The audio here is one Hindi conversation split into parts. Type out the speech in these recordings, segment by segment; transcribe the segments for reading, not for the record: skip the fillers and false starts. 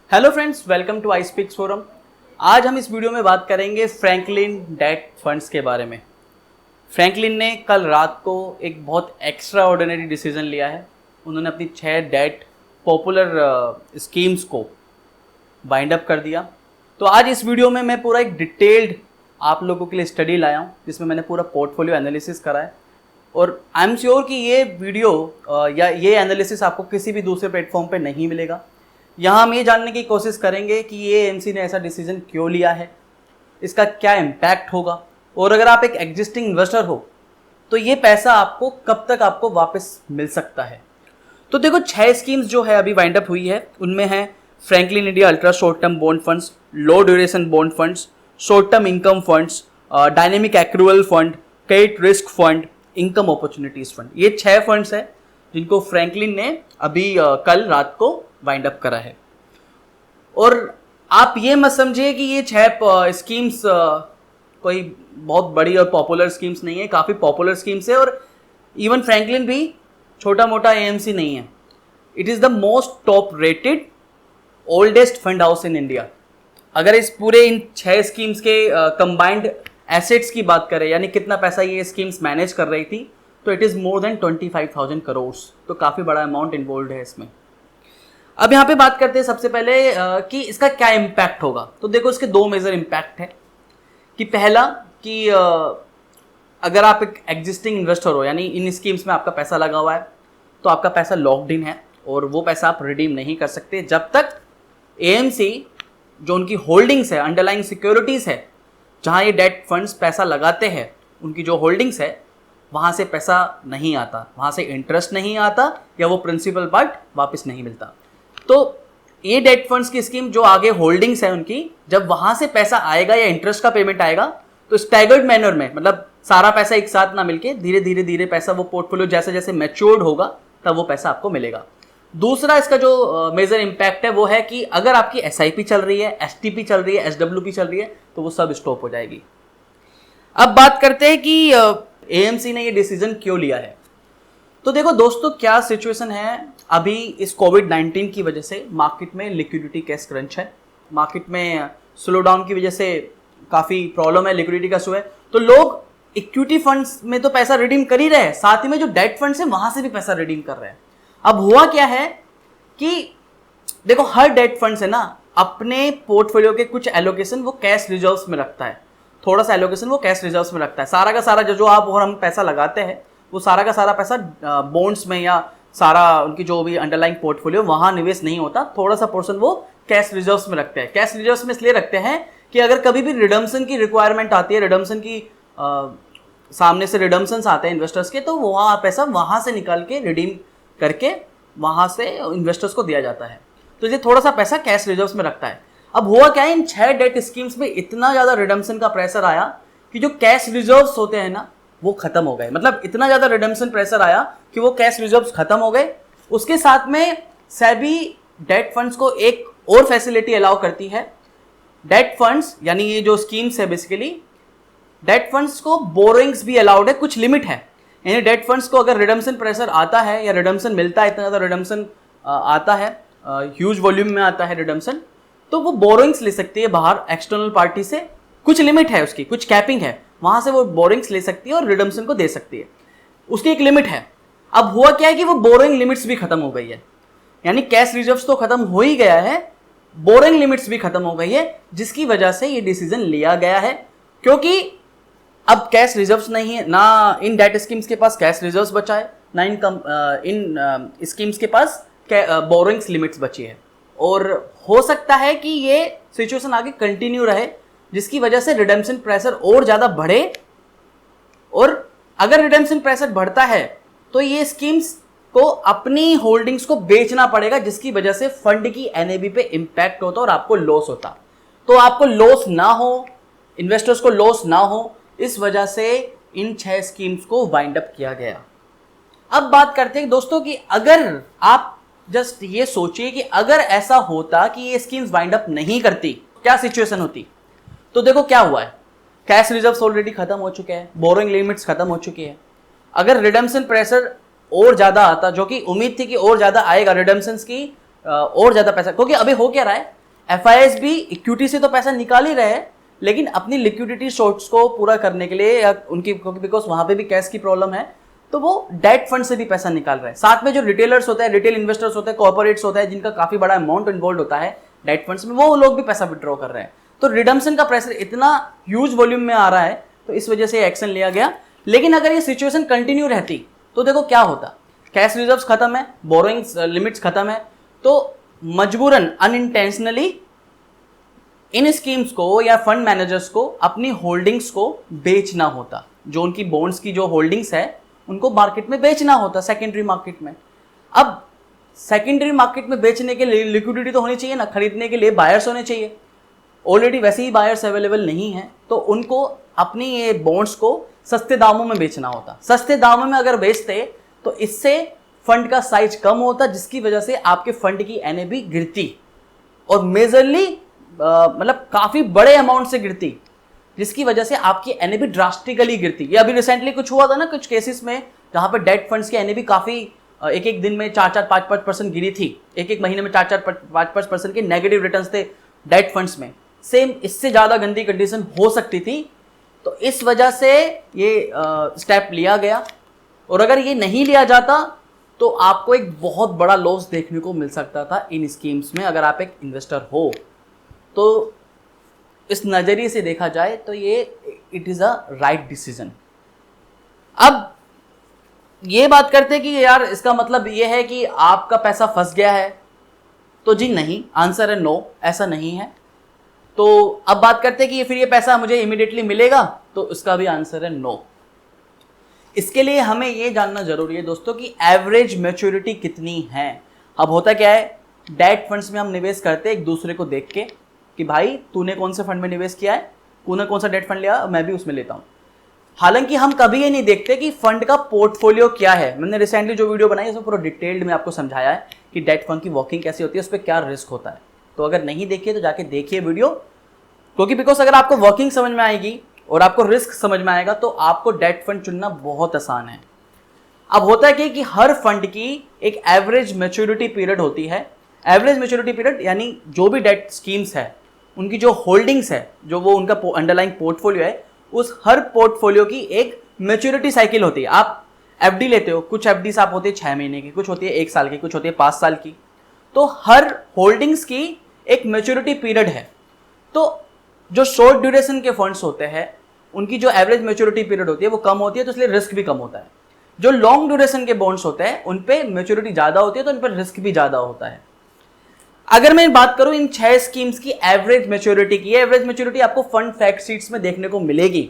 Hello friends, welcome to iSpeaks forum. आज हम इस वीडियो में बात करेंगे फ्रैंकलिन डेट फंड्स के बारे में। फ्रैंकलिन ने कल रात को एक बहुत एक्स्ट्रा ऑर्डिनरी डिसीजन लिया है। उन्होंने अपनी 6 डेट पॉपुलर स्कीम्स को बाइंड अप कर दिया। तो आज इस वीडियो में मैं पूरा एक डिटेल्ड आप लोगों के लिए स्टडी लाया हूँ, जिसमें मैंने पूरा पोर्टफोलियो एनालिसिस करा है। और आई एम श्योर कि ये वीडियो या ये एनालिसिस आपको किसी भी दूसरे प्लेटफॉर्म पे नहीं मिलेगा। यहाँ हम ये जानने की कोशिश करेंगे कि ये एएमसी ने ऐसा डिसीजन क्यों लिया है, इसका क्या इम्पैक्ट होगा, और अगर आप एक एग्जिस्टिंग इन्वेस्टर हो तो ये पैसा आपको कब तक आपको वापस मिल सकता है। तो देखो, 6 स्कीम्स जो है अभी वाइंड अप हुई है, उनमें है Franklin India ultra short term bond funds, low duration bond funds, short term income funds, dynamic accrual fund, credit risk fund, income opportunities fund. ये 6 फंड्स है जिनको फ्रैंकलिन ने अभी कल रात को वाइंड अप करा है। और आप ये मत समझिए कि ये 6 स्कीम्स कोई बहुत बड़ी और पॉपुलर स्कीम्स नहीं है, काफ़ी पॉपुलर स्कीम्स है। और इवन फ्रैंकलिन भी छोटा मोटा एएमसी नहीं है। It is the most top rated oldest fund house in India. अगर इस पूरे इन 6 स्कीम्स के कंबाइंड एसेट्स की बात करें, यानी कितना पैसा ये स्कीम्स मैनेज कर रही थी, तो it is more than 25,000 crore. तो काफ़ी बड़ा अमाउंट इन्वॉल्व है इसमें। अब यहाँ पे बात करते हैं सबसे पहले कि इसका क्या इम्पैक्ट होगा। तो देखो, इसके 2 मेजर इम्पैक्ट है। कि पहला कि अगर आप एक एग्जिस्टिंग इन्वेस्टर हो, यानी इन स्कीम्स में आपका पैसा लगा हुआ है, तो आपका पैसा लॉक्ड इन है और वो पैसा आप रिडीम नहीं कर सकते जब तक एएमसी जो उनकी होल्डिंग्स है, अंडरलाइंग सिक्योरिटीज़ है, जहाँ ये डेट फंड्स पैसा लगाते हैं, उनकी जो होल्डिंग्स है वहाँ से पैसा नहीं आता, वहाँ से इंटरेस्ट नहीं आता, या वो प्रिंसिपल पार्ट वापस नहीं मिलता। तो ये डेट फंड्स की स्कीम जो आगे होल्डिंग्स है उनकी, जब वहां से पैसा आएगा या इंटरेस्ट का पेमेंट आएगा, तो स्टैगर्ड मैनर में, मतलब सारा पैसा एक साथ ना मिलके धीरे धीरे पैसा वो पोर्टफोलियो जैसे जैसे मैच्योर्ड होगा तब वो पैसा आपको मिलेगा। दूसरा इसका जो मेजर इंपैक्ट है वो है कि अगर आपकी एसआईपी चल रही है, एसटीपी चल रही है, एसडब्ल्यूपी चल रही है, तो वो सब स्टॉप हो जाएगी। अब बात करते हैं कि एएमसी ने ये डिसीजन क्यों लिया है। तो देखो दोस्तों, क्या सिचुएशन है अभी इस कोविड-19 की वजह से मार्केट में लिक्विडिटी कैश क्रंच है, मार्केट में स्लो डाउन की वजह से काफ़ी प्रॉब्लम है, लिक्विडिटी का इशू है। तो लोग इक्विटी फंड्स में तो पैसा रिडीम कर ही रहे हैं, साथ ही में जो डेट फंड्स है वहां से भी पैसा रिडीम कर रहे हैं। अब हुआ क्या है कि देखो, हर डेट फंड्स है ना, अपने पोर्टफोलियो के कुछ एलोकेशन वो कैश रिजर्व्स में रखता है, थोड़ा सा एलोकेशन वो कैश रिजर्व्स में रखता है। सारा का सारा जो आप और हम पैसा लगाते हैं, वो सारा का सारा पैसा बॉन्ड्स में या सारा उनकी जो भी अंडरलाइंग पोर्टफोलियो वहां निवेश नहीं होता, थोड़ा सा पोर्शन वो कैश रिजर्व्स में रखते हैं। कैश रिजर्व्स में इसलिए रखते हैं कि अगर कभी भी रिडम्पशन की रिक्वायरमेंट आती है, रिडम्पशन की सामने से रिडम्पशंस आते हैं इन्वेस्टर्स के, तो वहाँ पैसा वहां से निकाल के रिडीम करके वहां से इन्वेस्टर्स को दिया जाता है। तो ये थोड़ा सा पैसा कैश रिजर्व्स में रखता है। अब हुआ क्या है, इन 6 डेट स्कीम्स में इतना ज़्यादा रिडम्पशन का प्रेशर आया कि जो कैश रिजर्व्स होते हैं ना, वो खत्म हो गए। मतलब इतना ज्यादा रिडम्पशन प्रेशर आया कि वो कैश रिजर्व्स खत्म हो गए। उसके साथ में सेबी डेट फंड्स को एक और फैसिलिटी अलाउ करती है। डेट फंड्स यानी ये जो स्कीम्स है, बेसिकली डेट फंड्स को बोरोइंग्स भी अलाउड है, कुछ लिमिट है। यानी डेट फंड्स को अगर रिडम्पशन प्रेशर आता है या रिडम्पशन मिलता है, इतना ज्यादा रिडम्पशन आता है, ह्यूज वॉल्यूम में आता है रिडम्पशन, तो वो बोरोइंग्स ले सकती है बाहर एक्सटर्नल पार्टी से। कुछ लिमिट है उसकी, कुछ कैपिंग है, वहां से वो बोरिंग्स ले सकती है और रिडम्पशन को दे सकती है, उसकी एक लिमिट है। अब हुआ क्या है कि वो बोरिंग लिमिट्स भी खत्म हो गई है, यानी कैश रिजर्व्स तो खत्म हो ही गया है, बोरिंग लिमिट्स भी खत्म हो गई है, जिसकी वजह से ये डिसीजन लिया गया है। क्योंकि अब कैश रिजर्व्स नहीं है ना, इन डेट स्कीम्स के पास कैश रिजर्व्स बचा है, ना इन स्कीम्स के पास बोरिंग्स लिमिट्स बची है। और हो सकता है कि ये सिचुएशन आगे कंटिन्यू रहे, जिसकी वजह से रिडेम्पशन प्रेशर और ज्यादा बढ़े। और अगर रिडेम्पशन प्रेशर बढ़ता है तो ये स्कीम्स को अपनी होल्डिंग्स को बेचना पड़ेगा, जिसकी वजह से फंड की एनएवी पे इंपैक्ट होता और आपको लॉस होता। तो आपको लॉस ना हो, इन्वेस्टर्स को लॉस ना हो, इस वजह से इन 6 स्कीम्स को वाइंड अप किया गया। अब बात करते हैं दोस्तों कि अगर आप जस्ट ये सोचिए कि अगर ऐसा होता कि ये स्कीम्स वाइंड अप नहीं करती, क्या सिचुएशन होती। तो देखो क्या हुआ है, कैश रिजर्व्स ऑलरेडी खत्म हो चुके हैं, बोरोइंग लिमिट्स खत्म हो चुकी है। अगर रिडम्पशन प्रेशर और ज्यादा आता, जो कि उम्मीद थी कि और ज्यादा आएगा, रिडम्पशंस की और ज्यादा पैसा, क्योंकि अभी हो क्या रहा है, FIS भी इक्विटी से तो पैसा निकाल ही रहे हैं, लेकिन अपनी लिक्विडिटी शॉर्ट्स को पूरा करने के लिए या उनकी, बिकॉज वहां पे भी कैश की प्रॉब्लम है, तो वो डेट फंड से भी पैसा निकाल रहे हैं। साथ में जो रिटेलर्स होते हैं, रिटेल इन्वेस्टर्स होते हैं, कॉर्पोरेट्स होता है, जिनका काफी बड़ा अमाउंट इन्वॉल्व होता है डेट फंड्स में, वो लोग भी पैसा विड्रॉ कर रहे हैं। तो रिडम्पशन का प्रेशर इतना ह्यूज वॉल्यूम में आ रहा है, तो इस वजह से एक्शन लिया गया। लेकिन अगर ये सिचुएशन कंटिन्यू रहती तो देखो क्या होता, कैश रिजर्व्स खत्म है, बोरोइंग्स लिमिट्स खत्म है, तो मजबूरन अनइंटेंशनली इन स्कीम्स को या फंड मैनेजर्स को अपनी होल्डिंग्स को बेचना होता। जो उनकी बॉन्ड्स की जो होल्डिंग्स है उनको मार्केट में बेचना होता, सेकेंडरी मार्केट में। अब सेकेंडरी मार्केट में बेचने के लिए लिक्विडिटी तो होनी चाहिए ना, खरीदने के लिए बायर्स होने चाहिए। ऑलरेडी वैसे ही बायर्स अवेलेबल नहीं है, तो उनको अपनी ये बॉन्ड्स को सस्ते दामों में बेचना होता। सस्ते दामों में अगर बेचते तो इससे फंड का साइज कम होता, जिसकी वजह से आपके फंड की एनएवी गिरती और मेजरली मतलब काफी बड़े अमाउंट से गिरती, जिसकी वजह से आपकी एनएवी ड्रास्टिकली गिरती। ये अभी रिसेंटली कुछ हुआ था ना, कुछ केसेस में जहां पे डेट फंड्स की एनएवी काफी एक एक दिन में 4-5% गिरी थी, एक एक महीने में 4-5% के नेगेटिव रिटर्न्स थे डेट फंड्स में। सेम इससे ज्यादा गंदी कंडीशन हो सकती थी, तो इस वजह से ये स्टेप लिया गया। और अगर ये नहीं लिया जाता तो आपको एक बहुत बड़ा लॉस देखने को मिल सकता था इन स्कीम्स में, अगर आप एक इन्वेस्टर हो तो। इस नजरिए से देखा जाए तो ये it is a right decision. अब ये बात करते हैं कि यार इसका मतलब ये है कि आपका पैसा फंस गया है, तो जी नहीं, आंसर है नो, ऐसा नहीं है। तो अब बात करते हैं कि फिर ये पैसा मुझे इमीडिएटली मिलेगा, तो इसका भी आंसर है नो। इसके लिए हमें ये जानना जरूरी है दोस्तों कि एवरेज मैच्योरिटी कितनी है। अब होता क्या है, डेट फंड्स में हम निवेश करते हैं एक दूसरे को देख के कि भाई तूने कौन से फंड में निवेश किया है, तूने कौन सा डेट फंड लिया, मैं भी उसमें लेता हूं। हालांकि हम कभी ये नहीं देखते कि फंड का पोर्टफोलियो क्या है। मैंने रिसेंटली जो वीडियो बनाई उसमें पूरा डिटेल्ड में आपको समझाया है कि डेट फंड की वर्किंग कैसी होती है, उस पर क्या रिस्क होता है। तो अगर नहीं देखिए तो जाके देखिए वीडियो, क्योंकि बिकॉज अगर आपको वर्किंग समझ में आएगी और आपको रिस्क समझ में आएगा तो आपको डेट फंड चुनना बहुत आसान है। अब होता है कि हर फंड की एक एवरेज मैच्योरिटी पीरियड होती है। एवरेज मैच्योरिटी पीरियड यानी जो भी डेट स्कीम्स है उनकी जो होल्डिंग्स है, जो वो उनका अंडरलाइंग पोर्टफोलियो है, उस हर पोर्टफोलियो की एक मैच्योरिटी साइकिल होती है। आप एफडी लेते हो, कुछ एफडीज आप होती है 6 महीने की, कुछ होती है 1 साल की, कुछ होती है 5 साल की। तो हर होल्डिंग्स की एक मैच्योरिटी पीरियड है। तो जो शॉर्ट ड्यूरेशन के फंड्स होते हैं उनकी जो एवरेज मैच्योरिटी पीरियड होती है वो कम होती है, तो इसलिए रिस्क भी कम होता है। जो लॉन्ग ड्यूरेशन के बॉन्ड्स होते हैं उन पे मैच्योरिटी ज्यादा होती है, तो उन पर रिस्क भी ज्यादा होता है। अगर मैं बात करूं इन 6 स्कीम्स की एवरेज मैच्योरिटी की, एवरेज मैच्योरिटी आपको फंड फैक्ट शीट्स में देखने को मिलेगी।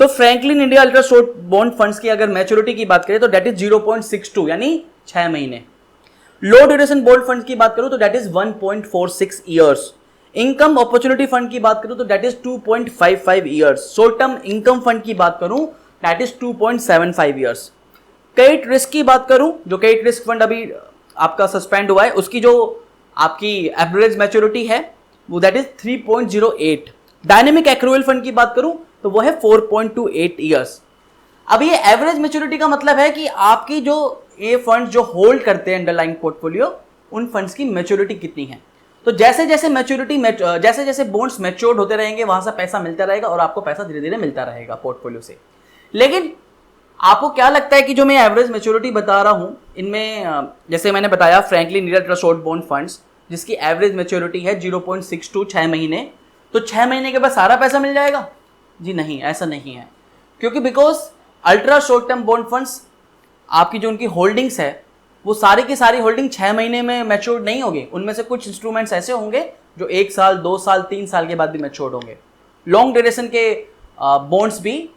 तो Franklin India ultra short bond funds की अगर मैच्योरिटी की बात करें तो दैट इज 0.62 यानी 6 महीने। लो ड्यूरेशन बॉन्ड फंड की बात करूं तो that is 1.46 years. Income opportunity fund की बात करूं तो that is 2.55 years. Short term income fund की बात करूं that is 2.75 years. Credit risk की बात करूं, जो क्रेडिट रिस्क फंड अभी आपका सस्पेंड हुआ है, उसकी जो आपकी एवरेज मैच्योरिटी है वो that is 3.08। Dynamic accrual fund की बात करूं तो वो है 4.28 ईयर्स। अब ये एवरेज मैच्योरिटी का मतलब है कि आपकी जो ये फंड जो होल्ड करते हैं अंडरलाइंग पोर्टफोलियो, उन फंड्स की मैच्योरिटी कितनी है। तो जैसे जैसे मैच्योरिटी जैसे जैसे बॉन्ड्स मैच्योर्ड होते रहेंगे वहां से पैसा मिलता रहेगा और आपको पैसा धीरे धीरे मिलता रहेगा पोर्टफोलियो से। लेकिन आपको क्या लगता है कि जो मैं एवरेज मैच्योरिटी बता रहा हूं इनमें, जैसे मैंने बताया Franklin India ultra short bond funds जिसकी एवरेज मैच्योरिटी है 0.62 6 महीने, तो 6 महीने के बाद सारा पैसा मिल जाएगा? जी नहीं, ऐसा नहीं है। क्योंकि because ultra short term bond funds आपकी जो उनकी होल्डिंग्स है वो सारी की सारी होल्डिंग 6 महीने में मैच्योर्ड नहीं होगी। उनमें से कुछ इंस्ट्रूमेंट्स ऐसे होंगे जो 1 साल 2 साल 3 साल के बाद भी मैच्योर्ड होंगे। लॉन्ग ड्यूरेशन के बॉन्ड्स भी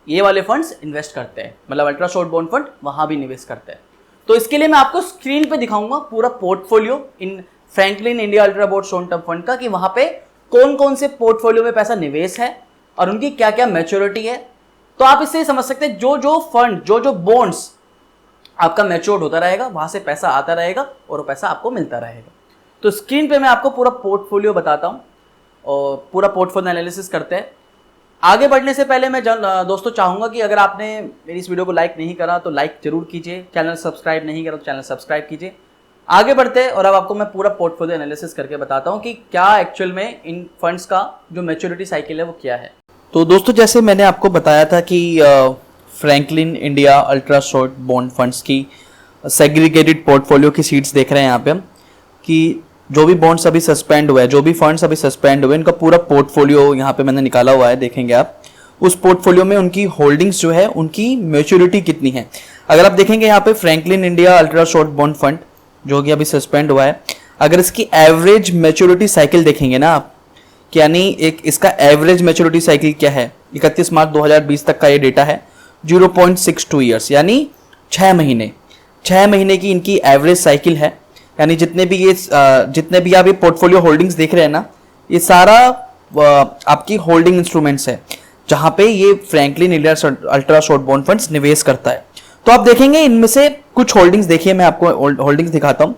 ये वाले फंड्स इन्वेस्ट करते हैं, मतलब अल्ट्रा शॉर्ट बॉन्ड फंड वहां भी निवेश करते हैं। तो इसके लिए मैं आपको स्क्रीन पे दिखाऊंगा पूरा portfolio in Franklin India ultra board short term fund का, कि वहां पे कौन कौन से पोर्टफोलियो में पैसा निवेश है और उनकी क्या क्या मैच्योरिटी है। तो आप इससे समझ सकते हैं जो जो फंड जो जो बॉन्ड्स आपका मैच्योर्ड होता रहेगा वहां से पैसा आता रहेगा और वो पैसा आपको मिलता रहेगा। तो स्क्रीन पे मैं आपको पूरा पोर्टफोलियो बताता हूं और पूरा पोर्टफोलियो एनालिसिस करते हैं। आगे बढ़ने से पहले मैं दोस्तों चाहूंगा कि अगर आपने मेरी इस वीडियो को लाइक नहीं करा तो लाइक जरूर कीजिए, चैनल सब्सक्राइब नहीं करा तो चैनल सब्सक्राइब कीजिए। आगे बढ़ते हैं और अब आपको मैं पूरा पोर्टफोलियो एनालिसिस करके बताता हूँ कि क्या एक्चुअल में इन फंड्स का जो मैच्योरिटी साइकिल है वो क्या है। तो दोस्तों, जैसे मैंने आपको बताया था कि Franklin India ultra short bond funds की सेग्रीगेटेड पोर्टफोलियो की सीट्स देख रहे हैं यहाँ पे हम, कि जो भी बॉन्ड्स अभी सस्पेंड हुए हैं, जो भी फंड्स अभी सस्पेंड हुए, इनका पूरा पोर्टफोलियो यहाँ पे मैंने निकाला हुआ है, देखेंगे आप। उस पोर्टफोलियो में उनकी होल्डिंग्स जो है, उनकी मैच्योरिटी कितनी है। अगर आप देखेंगे यहाँ पे Franklin India ultra short bond fund जो कि अभी सस्पेंड हुआ है, अगर इसकी एवरेज मैच्योरिटी साइकिल देखेंगे ना आप, यानी एक इसका एवरेज मैच्योरिटी साइकिल क्या है, 31 मार्च 2020 तक का ये डेटा है, 0.62 ईयर्स, यानी 6 महीने की इनकी एवरेज साइकिल है। यानी जितने भी आप ये पोर्टफोलियो होल्डिंग्स देख रहे हैं ना, ये सारा आपकी होल्डिंग इंस्ट्रूमेंट्स है जहां पे ये Franklin India ultra short bond funds निवेश करता है। तो आप देखेंगे इनमें से कुछ होल्डिंग्स, देखिए मैं आपको होल्डिंग्स दिखाता हूँ।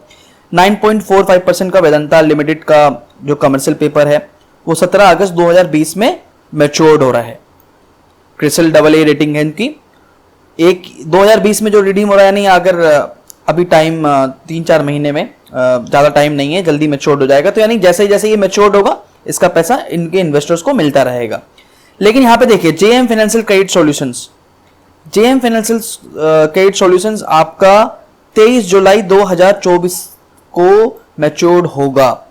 9.45% का वेदांता लिमिटेड का जो कमर्शियल पेपर है वो 17 अगस्त 2020 में मैच्योर्ड हो रहा है। क्रिसल AA रेटिंग है इनकी। 2020 में जो रिडीम हो रहा है, नहीं अगर अभी टाइम 3-4 महीने में, ज़्यादा टाइम नहीं है, जल्दी मैच्योर्ड हो जाएगा। तो यानी जैसे जैसे ये मैच्योर्ड होगा इसका पैसा इनके इन्वेस्टर्स को मिलता रहेगा। लेकिन यहाँ पे देखिए JM फाइनेंशियल क्रेडिट सॉल्यूशंस आपका 23 जुलाई 2024 को मैच्योर्ड होगा।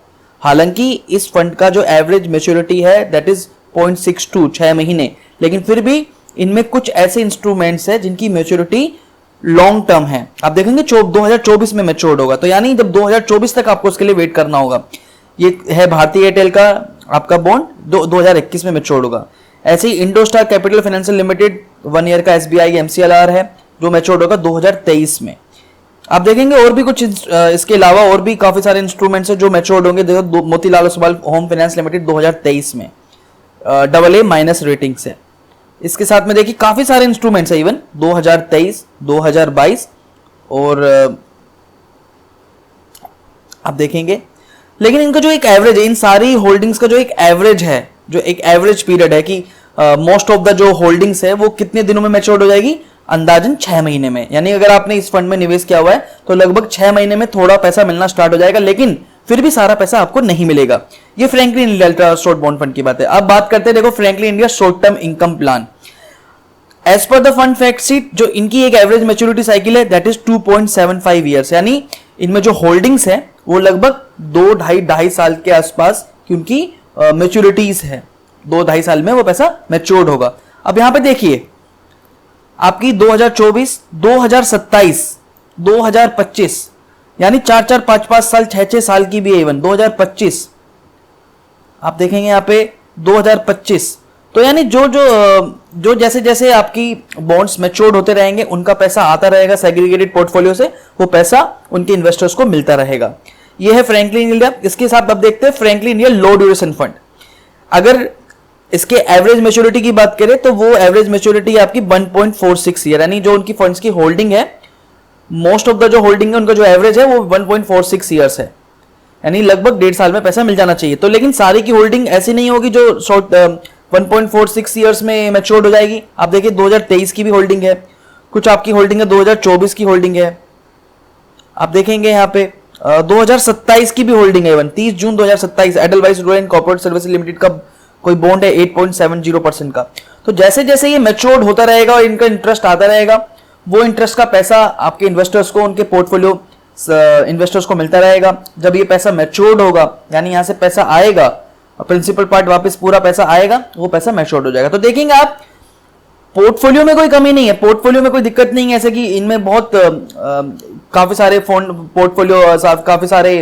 हालांकि इस फंड का जो एवरेज मैच्योरिटी है दैट इज 0.62, 6 महीने, लेकिन फिर भी इनमें कुछ ऐसे इंस्ट्रूमेंट्स है जिनकी मैच्योरिटी लॉन्ग टर्म है। आप देखेंगे 2024 में मैच्योर्ड होगा, तो यानी जब 2024 तक आपको उसके लिए वेट करना होगा। ये है भारतीय एयरटेल का आपका बॉन्ड, 2021 में मैच्योर्ड होगा। ऐसे ही Indostar capital financial limited 1 year का SBI MCLR है जो मैच्योर्ड होगा 2023 में। आप देखेंगे और भी कुछ इसके अलावा और भी काफी सारे इंस्ट्रूमेंट्स हैं जो मैच्योर्ड होंगे। देखो Motilal Oswal home finance limited 2023 में AA- रेटिंग से। इसके साथ में देखिए काफी सारे इंस्ट्रूमेंट्स है, इवन 2023, 2022 और आप देखेंगे। लेकिन इनका जो एक एवरेज है, इन सारी होल्डिंग्स का जो एक एवरेज है, जो एक एवरेज पीरियड है कि मोस्ट ऑफ द जो होल्डिंग्स है वो कितने दिनों में मैच्योर्ड हो जाएगी, अंदाजन 6 महीने में। यानी अगर आपने इस फंड में निवेश किया हुआ है तो लगभग 6 महीने में थोड़ा पैसा मिलना स्टार्ट हो जाएगा, लेकिन फिर भी सारा पैसा आपको नहीं मिलेगा। ये Franklin India ultra short bond fund की बात है। अब बात करते हैं, देखो Franklin India short term income plan. As per the fund fact sheet, जो इनकी एक एवरेज मैच्योरिटी साइकिल है दैट इज 2.75 ईयर्स, यानी इनमें जो होल्डिंग्स है वो लगभग 2-2.5 साल के आसपास की उनकी मैच्योरिटीज है। 2-2.5 साल में वो पैसा मैच्योर्ड होगा। अब यहां पे देखिए आपकी 2024, 2027, 2025, यानी 4-4, 5-5 साल, 6-6 साल की भी है। इवन 2025 आप देखेंगे यहाँ पे 2025, तो यानी जो जैसे जैसे आपकी बॉन्ड्स मैच्योर्ड होते रहेंगे उनका पैसा आता रहेगा सेग्रीगेटेड पोर्टफोलियो से, वो पैसा उनके इन्वेस्टर्स को मिलता रहेगा। ये है फ्रैंकलिन इंडिया। इसके साथ अब देखते हैं फ्रैंकलिन इंडिया लो ड्यूरेशन फंड। अगर इसके एवरेज मैच्योरिटी की बात करें तो वो एवरेज मैच्योरिटी आपकी 1.46 ईयर, यानी जो उनकी फंड्स की होल्डिंग है, मोस्ट ऑफ द जो होल्डिंग है उनका जो एवरेज है वो 1.46 ईयर्स है, यानी लगभग 1.5 साल में पैसा मिल जाना चाहिए। तो लेकिन सारी की होल्डिंग ऐसी नहीं होगी जो 1.46 ईयर्स में मैच्योर्ड हो जाएगी। आप देखिए 2023 की भी होल्डिंग है, कुछ आपकी होल्डिंग है 2024 की होल्डिंग है। आप देखेंगे यहाँ पे 2027 की भी होल्डिंग है। इवन 30 जून 2027 Edelweiss rural corporate service limited का कोई बॉन्ड है 8.70% का। तो जैसे जैसे ये मैच्योर्ड होता रहेगा और इनका इंटरेस्ट आता रहेगा, वो इंटरेस्ट का पैसा आपके इन्वेस्टर्स को, उनके पोर्टफोलियो इन्वेस्टर्स को मिलता रहेगा। जब ये पैसा मैच्योर्ड होगा, यानी यहां से पैसा आएगा, प्रिंसिपल पार्ट वापस पूरा पैसा आएगा, वो पैसा मैच्योर्ड हो जाएगा। तो देखेंगे आप पोर्टफोलियो में कोई कमी नहीं है, पोर्टफोलियो में कोई दिक्कत नहीं है। ऐसे कि इनमें बहुत काफी सारे फंड पोर्टफोलियो, काफी सारे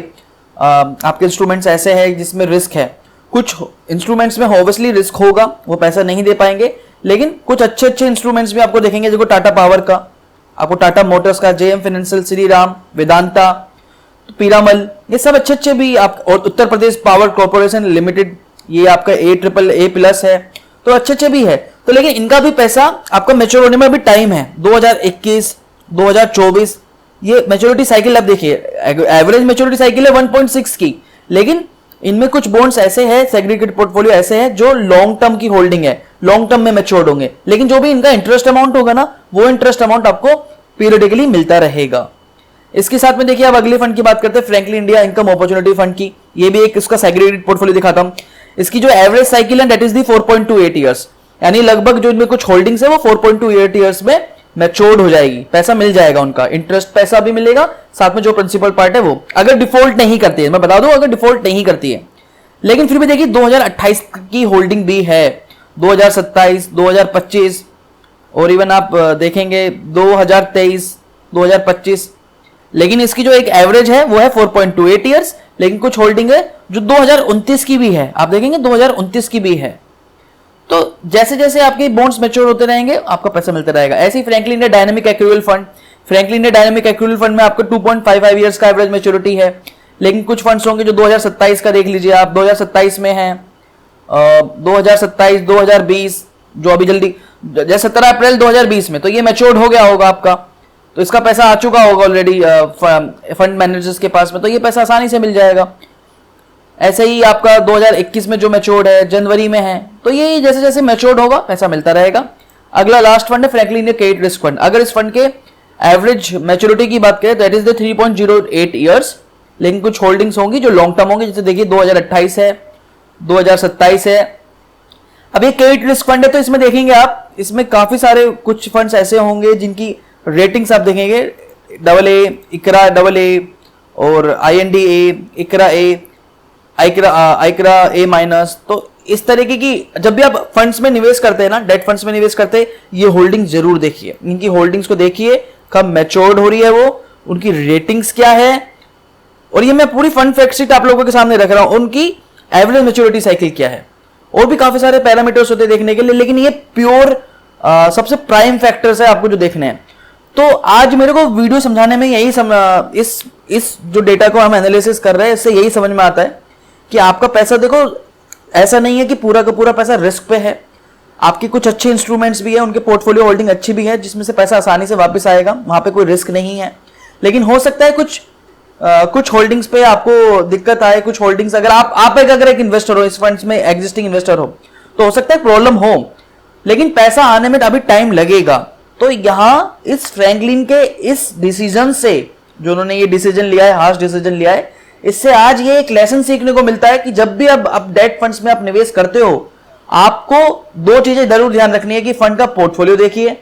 आपके इंस्ट्रूमेंट्स ऐसे हैं जिसमें रिस्क है। कुछ इंस्ट्रूमेंट्स में ऑब्वियसली रिस्क होगा, वो पैसा नहीं दे पाएंगे, लेकिन कुछ अच्छे अच्छे इंस्ट्रूमेंट्स भी आपको देखेंगे। देखो टाटा पावर का, आपको टाटा मोटर्स का, JM फाइनेंशियल, श्रीराम, वेदांता, पीरामल, ये सब अच्छे अच्छे भी आप, और Uttar Pradesh power corporation limited, ये आपका AAA+ है, तो अच्छे अच्छे भी है। तो लेकिन इनका भी पैसा आपका मैच्योर होने में अभी टाइम है, 2021, 2024, ये मैच्योरिटी साइकिल आप देखिए, एवरेज मैच्योरिटी साइकिल है 1.6 की, लेकिन इनमें कुछ बॉन्ड्स ऐसे हैं, सेग्रीगेटेड पोर्टफोलियो ऐसे हैं जो लॉन्ग टर्म की होल्डिंग है, लॉन्ग टर्म में मैच्योर्ड होंगे, लेकिन जो भी इनका इंटरेस्ट अमाउंट होगा ना, वो इंटरेस्ट अमाउंट आपको पीरियडिकली मिलता रहेगा। इसके साथ में देखिए अब अगले फंड की बात करते हैं, Franklin India income opportunity fund की। ये भी एक इसका सेग्रीगेटेड पोर्टफोलियो दिखाता हूं। इसकी जो एवरेज साइकिल है दैट इज दी 4.28 ईयर्स, यानी लगभग जो इनमें कुछ होल्डिंग्स है वो 4.28 ईयर्स में मैच्योर्ड हो जाएगी, पैसा मिल जाएगा उनका, इंटरेस्ट पैसा भी मिलेगा, साथ में जो प्रिंसिपल पार्ट है वो, अगर डिफॉल्ट नहीं करती है, मैं बता दूं अगर डिफॉल्ट नहीं करती है। लेकिन फिर भी देखिए 2028 की होल्डिंग भी है, 2027, 2025 और इवन आप देखेंगे 2023, 2025, लेकिन इसकी जो एक एवरेज है वो है 4.28 ईयर्स, लेकिन कुछ होल्डिंग है जो 2029 की भी है, आप देखेंगे 2029 की भी है। तो जैसे जैसे आपके बॉन्ड्स मैच्योर होते रहेंगे आपका पैसा मिलता रहेगा। ऐसे ही Franklin India dynamic accrual fund, Franklin India dynamic accrual fund में आपको 2.55 ईयर्स का एवरेज मैच्योरिटी है, लेकिन कुछ फंड्स होंगे जो 2027 का देख लीजिए आप, 2027 में है 2027, 2020 जो अभी जल्दी, जैसे 17 अप्रैल 2020 में, तो ये मैच्योर्ड हो गया होगा आपका, तो इसका पैसा आ चुका होगा ऑलरेडी फंड मैनेजर्स के पास में, तो ये पैसा आसानी से मिल जाएगा। ऐसे ही आपका 2021 में जो मैच्योर्ड है जनवरी में है, तो ये जैसे जैसे मैच्योर्ड होगा पैसा मिलता रहेगा। अगला लास्ट फंड है Franklin India credit risk fund. अगर इस फंड के एवरेज मैच्योरिटी की बात करें दैट इज द 3.08 ईयर्स, लेकिन कुछ होल्डिंग्स होंगी जो लॉन्ग टर्म होंगी, जैसे देखिए 2028 है, 2027 है। अब ये क्रेडिट रिस्क फंड है तो इसमें देखेंगे आप, इसमें काफी सारे कुछ फंड्स ऐसे होंगे जिनकी रेटिंग्स आप देखेंगे AA, इकरा AA और INDA, इकरा A, आइकरा A-, तो इस तरीके की जब भी आप फंड्स में निवेश करते हैं ना, डेट फंड्स में निवेश करते हैं, ये होल्डिंग जरूर देखिए, इनकी होल्डिंग्स को देखिए, कब मैच्योर्ड हो रही है वो, उनकी रेटिंग्स क्या है, और ये मैं पूरी फंड फैक्ट शीट आप लोगों के सामने रख रहा हूं, उनकी एवरेज मैच्योरिटी साइकिल क्या है, और भी काफी सारे पैरामीटर्स होते हैं देखने के लिए, लेकिन ये प्योर सबसे प्राइम फैक्टर्स है आपको जो देखने हैं। तो आज मेरे को वीडियो समझाने में यही इस जो डेटा को हम एनालिसिस कर रहे हैं इससे यही समझ में आता है कि आपका पैसा, देखो ऐसा नहीं है कि पूरा का पूरा पैसा रिस्क पे है, आपके कुछ अच्छे इंस्ट्रूमेंट्स भी है, उनके पोर्टफोलियो होल्डिंग अच्छी भी है जिसमें से पैसा आसानी से वापस आएगा, वहां पे कोई रिस्क नहीं है। लेकिन हो सकता है कुछ होल्डिंग्स पे आपको दिक्कत आए, कुछ होल्डिंग्स अगर आप अगर एक इन्वेस्टर हो, इस फंड्स में एग्जिस्टिंग इन्वेस्टर हो, तो हो सकता है प्रॉब्लम हो, लेकिन पैसा आने में अभी टाइम लगेगा। तो यहां इस फ्रैंकलिन के इस डिसीजन से, जो उन्होंने ये डिसीजन लिया है, हार्श डिसीजन लिया है, इससे आज ये एक लेसन सीखने को मिलता है कि जब भी आप डेट फंड्स में आप निवेश करते हो, आपको दो चीजें जरूर ध्यान रखनी है कि फंड का पोर्टफोलियो देखिए,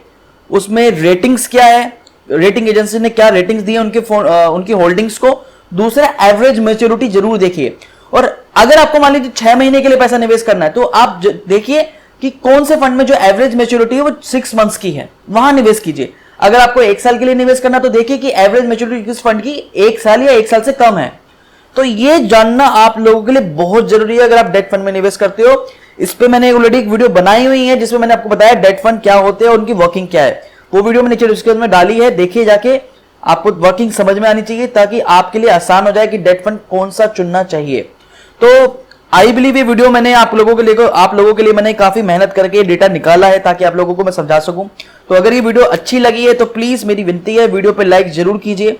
उसमें रेटिंग्स क्या है, रेटिंग एजेंसी ने क्या रेटिंग्स दी है उनकी होल्डिंग्स को, दूसरा एवरेज मैच्योरिटी जरूर देखिए। और अगर आपको मान लीजिए 6 महीने के लिए पैसा निवेश करना है, तो आप देखिए कि कौन से फंड में जो एवरेज मैच्योरिटी है वो 6 मंथ्स की है, वहां निवेश कीजिए। अगर आपको 1 साल के लिए निवेश करना तो देखिए कि एवरेज मैच्योरिटी किस फंड की 1 साल या 1 साल से कम है। तो ये जानना आप लोगों के लिए बहुत जरूरी है अगर आप डेट फंड में निवेश करते हो। इस पे मैंने ऑलरेडी एक वीडियो बनाई हुई है जिसमें मैंने आपको बताया डेट फंड क्या होते हैं और उनकी वर्किंग क्या है, वो वीडियो मैंने नीचे डिस्क्रिप्शन में डाली है, देखिए जाके, आपको वर्किंग समझ में आनी चाहिए ताकि आपके लिए आसान हो जाए कि डेट फंड कौन सा चुनना चाहिए। तो आई बिलीव ये वीडियो मैंने आप लोगों के लिए मैंने काफी मेहनत करके डेटा निकाला है ताकि आप लोगों को मैं समझा सकूं। तो अगर ये वीडियो अच्छी लगी है तो प्लीज मेरी विनती है वीडियो पे लाइक जरूर कीजिए।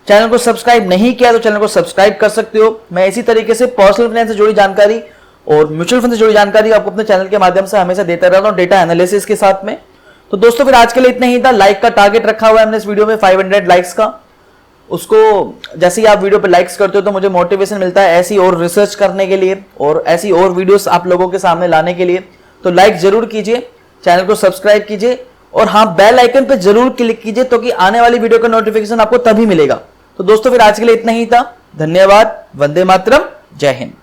चैनल को सब्सक्राइब नहीं किया तो चैनल को सब्सक्राइब कर सकते हो। मैं इसी तरीके से पर्सनल फाइनेंस से जुड़ी जानकारी और म्यूचुअल फंड से जुड़ी जानकारी आपको अपने चैनल के माध्यम से हमेशा देता रहता हूं, डेटा एनालिसिस के साथ में। तो दोस्तों फिर आज के लिए इतना ही था। लाइक का टारगेट रखा हुआ है हमने इस वीडियो में 500 लाइक्स का। उसको जैसे ही आप वीडियो पे लाइक्स करते हो तो मुझे मोटिवेशन मिलता है ऐसी और रिसर्च करने के लिए और ऐसी और वीडियोस आप लोगों के सामने लाने के लिए। तो लाइक जरूर कीजिए, चैनल को सब्सक्राइब कीजिए और हाँ बेल आइकन पे जरूर क्लिक कीजिए तो कि आने वाली वीडियो का नोटिफिकेशन आपको तभी मिलेगा। तो दोस्तों फिर आज के लिए इतना ही था। धन्यवाद। वंदे मातरम। जय हिंद।